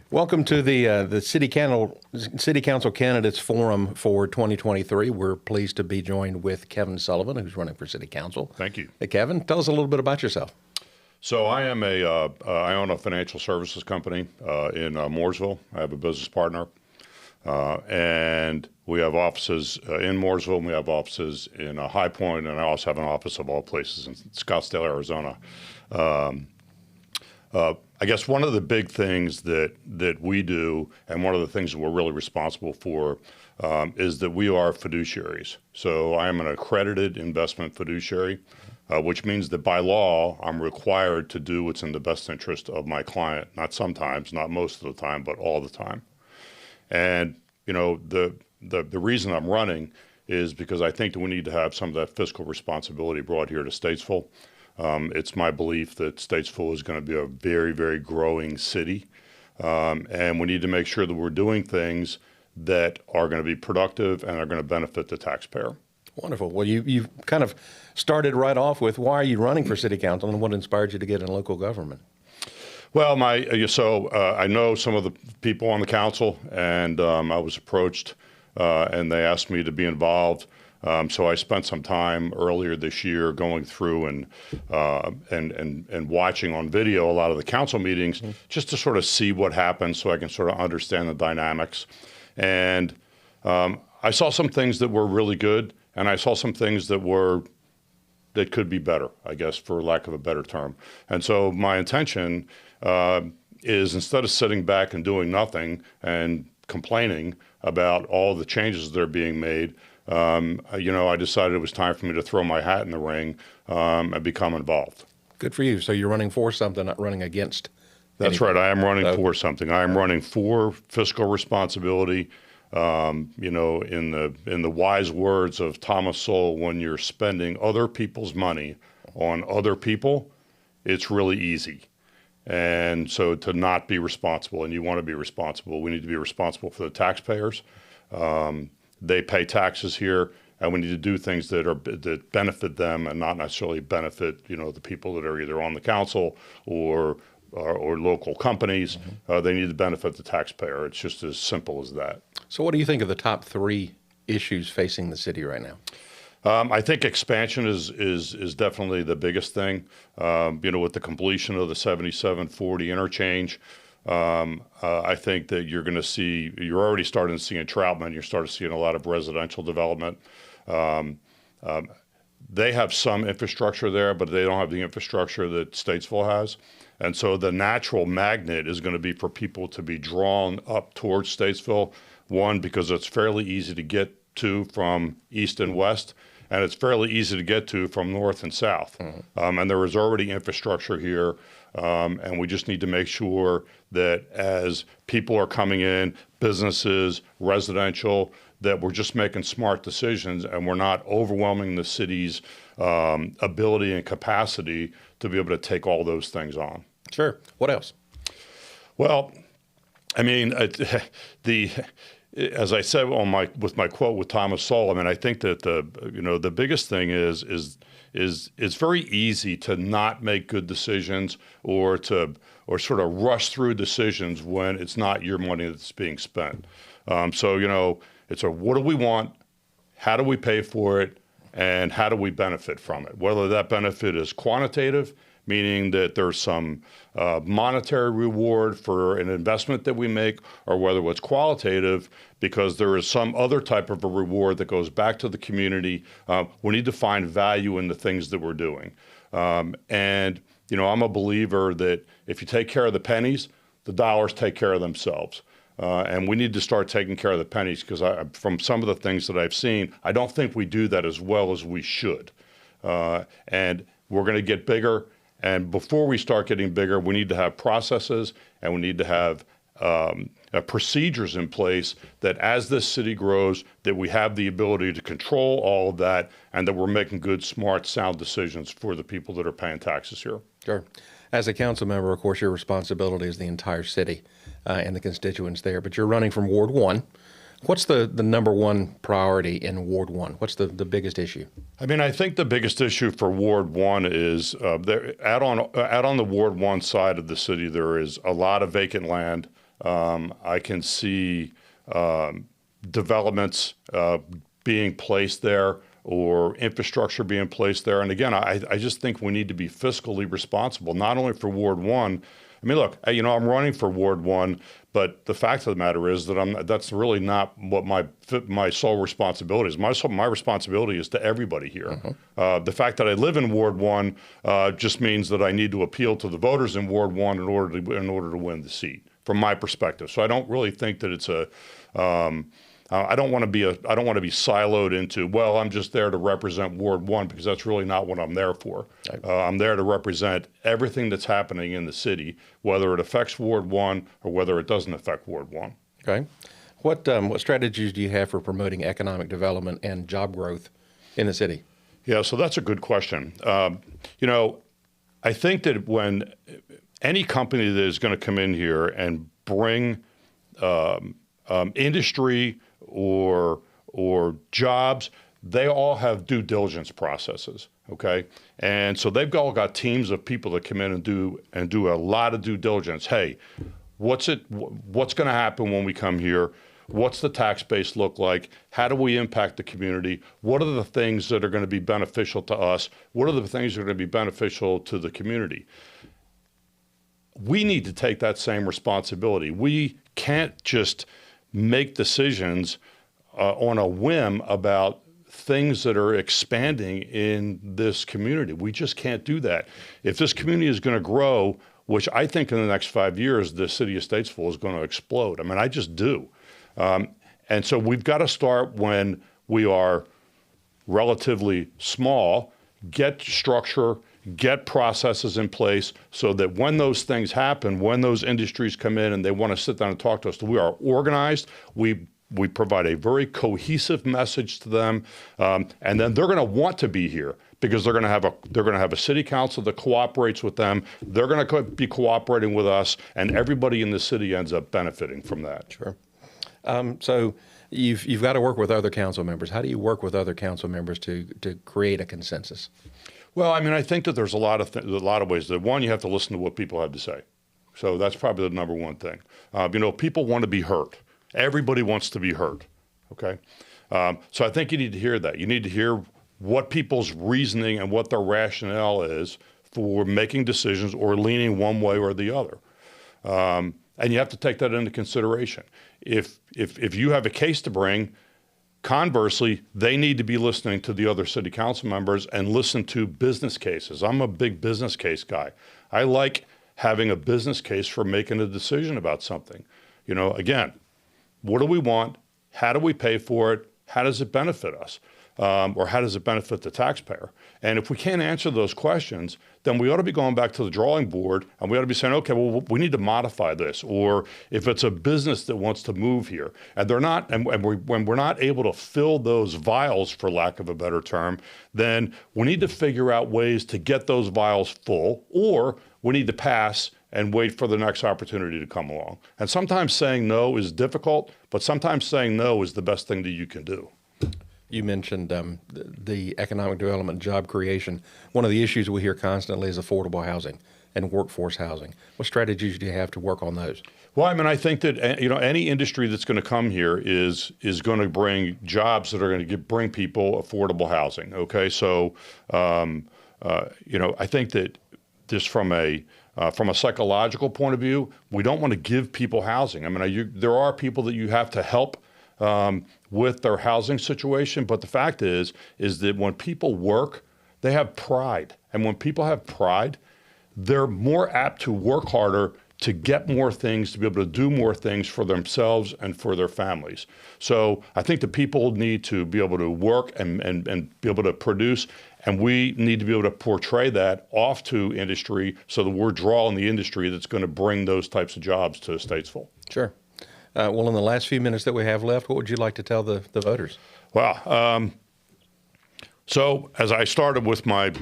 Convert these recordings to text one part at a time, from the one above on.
Welcome to the City Council Candidates Forum for 2023. We're pleased to be joined with Kevin Sullivan, who's running for City Council. Thank you. Hey, Kevin, tell us a little bit about yourself. So I am I own a financial services company in Mooresville. I have a business partner, and we have offices in Mooresville. And we have offices in High Point, and I also have an office of all places in Scottsdale, Arizona. I guess one of the big things that we do, and one of the things that we're really responsible for, is that we are fiduciaries. So I am an accredited investment fiduciary, which means that by law, I'm required to do what's in the best interest of my client, not sometimes, not most of the time, but all the time. And, you know, the reason I'm running is because I think that we need to have some of that fiscal responsibility brought here to Statesville. It's my belief that Statesville is going to be a very, very growing city. And we need to make sure that we're doing things that are going to be productive and are going to benefit the taxpayer. Wonderful. Well, you've kind of started right off with why are you running for City Council and what inspired you to get in local government? Well, I know some of the people on the council, and I was approached and they asked me to be involved. So I spent some time earlier this year going through and watching on video a lot of the council meetings, just to sort of see what happened, so I can sort of understand the dynamics. And I saw some things that were really good, and I saw some things that could be better, I guess, for lack of a better term. And so my intention is, instead of sitting back and doing nothing and complaining about all the changes that are being made, I decided it was time for me to throw my hat in the ring and become involved. Good for you. So you're running for something, not running against. That's right. I am running for something. I am running for fiscal responsibility. In the wise words of Thomas Sowell, when you're spending other people's money on other people, it's really easy. And so to not be responsible, and you want to be responsible, we need to be responsible for the taxpayers. They pay taxes here, and we need to do things that benefit them and not necessarily benefit, the people that are either on the council or local companies. They need to benefit the taxpayer. It's just as simple as that. So what do you think of the top three issues facing the city right now? I think expansion is definitely the biggest thing. With the completion of the 7740 interchange, I think that you're already starting to see in Troutman, you're starting to see in a lot of residential development. They have some infrastructure there, but they don't have the infrastructure that Statesville has. And so the natural magnet is going to be for people to be drawn up towards Statesville. One, because it's fairly easy to get to from east and west, and it's fairly easy to get to from north and south. And there is already infrastructure here, and we just need to make sure that as people are coming in, businesses, residential, that we're just making smart decisions and we're not overwhelming the city's ability and capacity to be able to take all those things on. Sure. What else? Well, I mean, as I said with my quote with Thomas Sowell, I think that the biggest thing is it's very easy to not make good decisions or sort of rush through decisions when it's not your money that's being spent. It's what do we want, how do we pay for it, and how do we benefit from it? Whether that benefit is quantitative, meaning that there's some monetary reward for an investment that we make, or whether it's qualitative because there is some other type of a reward that goes back to the community. We need to find value in the things that we're doing. I'm a believer that if you take care of the pennies, the dollars take care of themselves. And we need to start taking care of the pennies, because from some of the things that I've seen, I don't think we do that as well as we should. And we're going to get bigger. And before we start getting bigger, we need to have processes, and we need to have procedures in place that as this city grows, that we have the ability to control all of that, and that we're making good, smart, sound decisions for the people that are paying taxes here. Sure. As a council member, of course, your responsibility is the entire city and the constituents there, but you're running from Ward 1. What's the number one priority in Ward 1? What's the biggest issue? I think the biggest issue for Ward 1 is out on the Ward 1 side of the city, there is a lot of vacant land I can see developments being placed there or infrastructure being placed there. And again, I just think we need to be fiscally responsible, not only for Ward 1. I mean, look, I'm running for Ward 1, but the fact of the matter is that that's really not what my sole responsibility is. My responsibility is to everybody here. The fact that I live in Ward 1 just means that I need to appeal to the voters in Ward 1 in order to win the seat, from my perspective. So I don't really think that it's I don't want to be siloed into, well, I'm just there to represent Ward 1, because that's really not what I'm there for. I'm there to represent everything that's happening in the city, whether it affects Ward 1 or whether it doesn't affect Ward 1. Okay. What strategies do you have for promoting economic development and job growth in the city? Yeah, so that's a good question. I think that when any company that is going to come in here and bring industry or jobs, they all have due diligence processes. Okay, and so they've all got teams of people that come in and do a lot of due diligence. Hey, what's going to happen when we come here? What's the tax base look like? How do we impact the community? What are the things that are going to be beneficial to us? What are the things that are going to be beneficial to the community? We need to take that same responsibility. We can't just make decisions on a whim about things that are expanding in this community. We just can't do that. If this community is going to grow, which I think in the next 5 years, the city of Statesville is going to explode. I mean, I just do. And so we've got to start when we are relatively small, get structure, get processes in place so that when those things happen, when those industries come in and they want to sit down and talk to us, we are organized. We provide a very cohesive message to them, and then they're going to want to be here because they're going to have a city council that cooperates with them. They're going to be cooperating with us, and everybody in the city ends up benefiting from that. Sure. So you've got to work with other council members. How do you work with other council members to create a consensus? Well, I mean, I think that there's a lot of ways. That one, you have to listen to what people have to say. So that's probably the number one thing. People want to be heard. Everybody wants to be heard. Okay, so I think you need to hear that. You need to hear what people's reasoning and what their rationale is for making decisions or leaning one way or the other. And you have to take that into consideration. If you have a case to bring, conversely, they need to be listening to the other city council members and listen to business cases. I'm a big business case guy. I like having a business case for making a decision about something. Again, what do we want? How do we pay for it? How does it benefit us? Or how does it benefit the taxpayer? And if we can't answer those questions, then we ought to be going back to the drawing board and we ought to be saying, okay, well, we need to modify this. Or if it's a business that wants to move here and they're not, when we're not able to fill those vials, for lack of a better term, then we need to figure out ways to get those vials full, or we need to pass and wait for the next opportunity to come along. And sometimes saying no is difficult, but sometimes saying no is the best thing that you can do. You mentioned the economic development, job creation. One of the issues we hear constantly is affordable housing and workforce housing. What strategies do you have to work on those? Well, I mean, I think that any industry that's going to come here is going to bring jobs that are going to bring people affordable housing. Okay, so I think that just from a psychological point of view, we don't want to give people housing. I mean, there are people that you have to help with their housing situation. But the fact is that when people work, they have pride. And when people have pride, they're more apt to work harder to get more things, to be able to do more things for themselves and for their families. So I think the people need to be able to work and be able to produce. And we need to be able to portray that off to industry so that we're drawing the industry that's going to bring those types of jobs to Statesville. Sure. Well, in the last few minutes that we have left, what would you like to tell the voters? Well, so as I started with my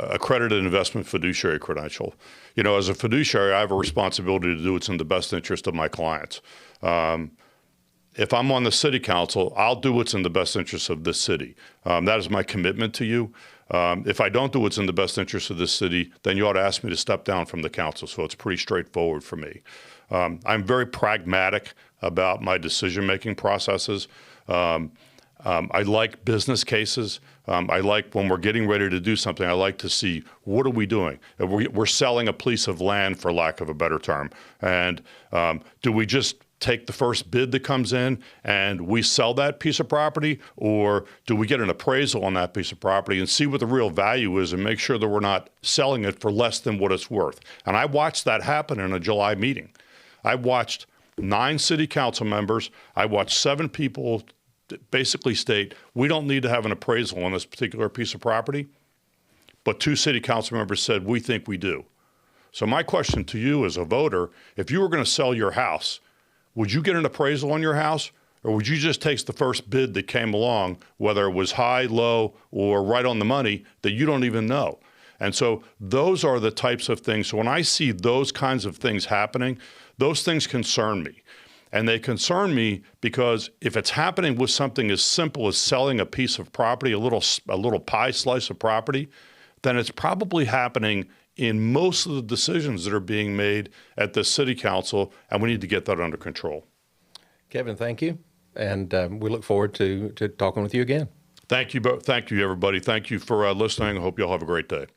accredited investment fiduciary credential, as a fiduciary, I have a responsibility to do what's in the best interest of my clients. If I'm on the city council, I'll do what's in the best interest of this city. That is my commitment to you. If I don't do what's in the best interest of this city, then you ought to ask me to step down from the council. So it's pretty straightforward for me. I'm very pragmatic about my decision-making processes. I like business cases. I like when we're getting ready to do something, I like to see what are we doing? We're selling a piece of land, for lack of a better term. And do we just take the first bid that comes in and we sell that piece of property? Or do we get an appraisal on that piece of property and see what the real value is and make sure that we're not selling it for less than what it's worth? And I watched that happen in a July meeting. I watched 9 city council members. I watched 7 people basically state, we don't need to have an appraisal on this particular piece of property. But 2 city council members said, we think we do. So my question to you as a voter, if you were going to sell your house, would you get an appraisal on your house? Or would you just take the first bid that came along, whether it was high, low, or right on the money, that you don't even know? And so those are the types of things. So when I see those kinds of things happening, those things concern me. And they concern me because if it's happening with something as simple as selling a piece of property, a little pie slice of property, then it's probably happening in most of the decisions that are being made at the city council, and we need to get that under control. Kevin, thank you. And we look forward to talking with you again. Thank you, everybody. Thank you for listening. I hope you all have a great day.